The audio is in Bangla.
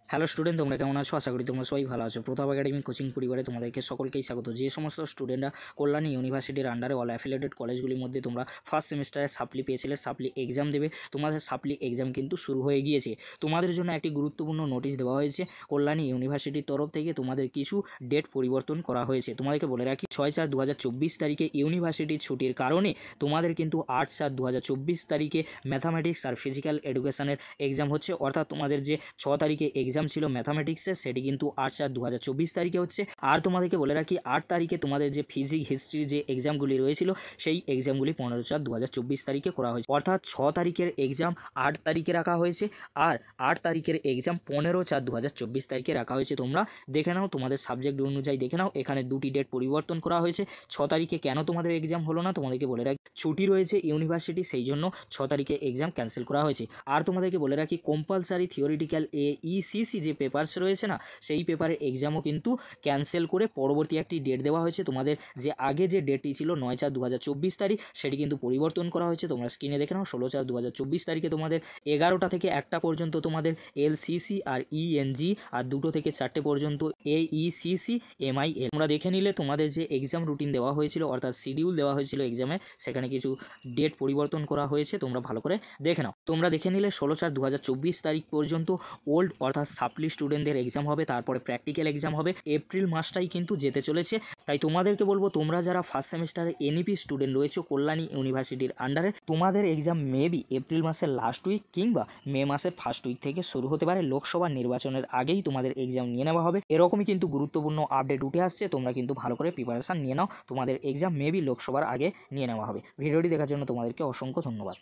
হ্যালো স্টুডেন্ট, তোমরা কেমন আছো? আশা করি তোমরা সবাই ভালো আছো। প্রতাপ একাডেমি কোচিং পরিবারে তোমাদেরকে সকলকেই স্বাগত। যে সমস্ত স্টুডেন্টরা কল্যাণী ইউনিভার্সিটির আন্ডারে অল অ্যাফিলিয়েটেড কলেজগুলির মধ্যে তোমরা ফার্স্ট সেমিস্টারে সাপ্লি পেয়েছিলে, সাপ্লি এক্সাম দেবে, তোমাদের সাপ্লি এক্সাম কিন্তু শুরু হয়ে গিয়েছে। তোমাদের জন্য একটি গুরুত্বপূর্ণ নোটিশ দেওয়া হয়েছে কল্যাণী ইউনিভার্সিটির তরফ থেকে। তোমাদের কিছু ডেট পরিবর্তন করা হয়েছে। তোমাদেরকে বলে রাখি 6/4/2024 তারিখে ইউনিভার্সিটির ছুটির কারণে তোমাদের কিন্তু 8/4/2024 তারিখে ম্যাথামেটিক্স আর ফিজিক্যাল এডুকেশনের এক্সাম হচ্ছে। অর্থাৎ তোমাদের যে 6 তারিখে এক্সাম ছিল ম্যাথামেটিক্সের, সেটি কিন্তু 8/4/2024 তারিখে হচ্ছে। আর তোমাদেরকে বলে রাখি 8 তারিখে তোমাদের যে ফিজিক্স হিস্ট্রি যে এক্সামগুলি রয়েছিল সেই এক্সামগুলি 15/4/2024 তারিখে করা হয়েছে। অর্থাৎ 6 তারিখের এক্সাম 8 তারিখে রাখা হয়েছে আর 8 তারিখের এক্সাম 15/4/2024 তারিখে রাখা হয়েছে। তোমরা দেখে নাও, তোমাদের সাবজেক্ট অনুযায়ী দেখে নাও। এখানে দুটি ডেট পরিবর্তন করা হয়েছে। 6 তারিখে কেন তোমাদের এক্সাম হলো না তোমাদেরকে বলে রাখি, ছুটি রয়েছে ইউনিভার্সিটি, সেই জন্য 6 তারিখে এক্সাম ক্যান্সেল করা হয়েছে। আর তোমাদেরকে বলে রাখি কম্পালসারি থিওরিটিক্যাল এইসিসি যে পেপারস রয়েছে না, সেই পেপারের এক্সামও কিন্তু ক্যান্সেল করে পরবর্তী একটি ডেট দেওয়া হয়েছে। তোমাদের যে আগে যে ডেটটি ছিল 9/4/2024 তারিখ, সেটি কিন্তু পরিবর্তন করা হয়েছে। তোমরা স্ক্রিনে দেখে নাও। 16/4/2024 তারিখে তোমাদের 11টা থেকে 1টা পর্যন্ত তোমাদের এলসিসি আর ইএনজি, আর 2টো থেকে 4টে পর্যন্ত এইসিসি এমআইএল। তোমরা দেখে নিলে তোমাদের যে এক্সাম রুটিন দেওয়া হয়েছিল, অর্থাৎ শিডিউল দেওয়া হয়েছিল এক্সামে, সেখানে কিছু ডেট পরিবর্তন করা হয়েছে। তোমরা ভালো করে দেখে নাও। তোমরা দেখে নিলে 16/4/2024 তারিখ পর্যন্ত ওল্ড অর্থাৎ সাপ্লি স্টুডেন্টদের এক্সাম হবে, তারপরে প্র্যাকটিক্যাল এক্সাম হবে। এপ্রিল মাসটাই কিন্তু যেতে চলেছে। তাই তোমাদেরকে বলবো, তোমরা যারা ফার্স্ট সেমিস্টারে এনইপি স্টুডেন্ট রয়েছে কল্যাণী ইউনিভার্সিটির আন্ডারে, তোমাদের এক্সাম মেবি এপ্রিল মাসের লাস্ট উইক কিংবা মে মাসের ফার্স্ট উইক থেকে শুরু হতে পারে। লোকসভা নির্বাচনের আগেই তোমাদের এক্সাম নিয়ে নেওয়া হবে। এরকমই কিন্তু গুরুত্বপূর্ণ আপডেট উঠে আসছে। তোমরা কিন্তু ভালো করে প্রিপারেশান নিয়ে নাও। তোমাদের এক্সাম মেবি লোকসভার আগে নিয়ে নেওয়া হবে। ভিডিওটি দেখার জন্য তোমাদেরকে অসংখ্য ধন্যবাদ।